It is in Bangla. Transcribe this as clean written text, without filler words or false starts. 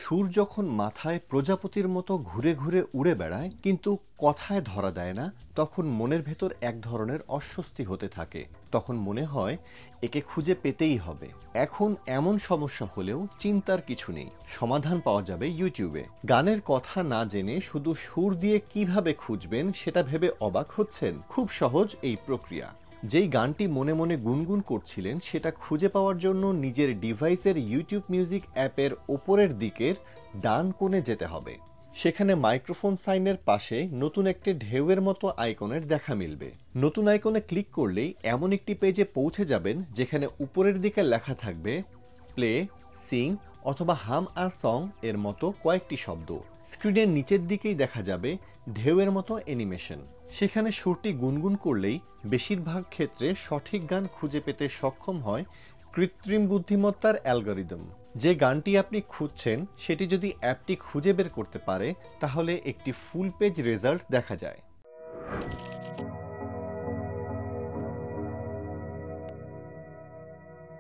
সুর যখন মাথায় প্রজাপতির মতো ঘুরে ঘুরে উড়ে বেড়ায় কিন্তু কথায় ধরা দেয় না, তখন মনের ভেতর এক ধরনের অস্বস্তি হতে থাকে। তখন মনে হয় একে খুঁজে পেতেই হবে। এখন এমন সমস্যা হলেও চিন্তার কিছু নেই, সমাধান পাওয়া যাবে ইউটিউবে। গানের কথা না জেনে শুধু সুর দিয়ে কিভাবে খুঁজবেন সেটা ভেবে অবাক হচ্ছেন? খুব সহজ এই প্রক্রিয়া। যেই গানটি মনে মনে গুনগুন করছিলেন সেটা খুঁজে পাওয়ার জন্য নিজের ডিভাইসের ইউটিউব মিউজিক অ্যাপের ওপরের দিকের ডান কোণে যেতে হবে। সেখানে মাইক্রোফোন সাইনের পাশে নতুন একটি ঢেউয়ের মতো আইকনের দেখা মিলবে। নতুন আইকনে ক্লিক করলেই এমন একটি পেজে পৌঁছে যাবেন যেখানে উপরের দিকে লেখা থাকবে প্লে, সিং অথবা হাম আ সং এর মতো কয়েকটি শব্দ। স্ক্রিনের নিচের দিকেই দেখা যাবে ঢেউয়ের মতো অ্যানিমেশন। সেখানে সুরটি গুনগুন করলেই বেশিরভাগ ক্ষেত্রে সঠিক গান খুঁজে পেতে সক্ষম হয় কৃত্রিম বুদ্ধিমত্তার অ্যালগরিদম। যে গানটি আপনি খুঁজছেন সেটি যদি অ্যাপটি খুঁজে বের করতে পারে তাহলে একটি ফুল পেজ রেজাল্ট দেখা যায়।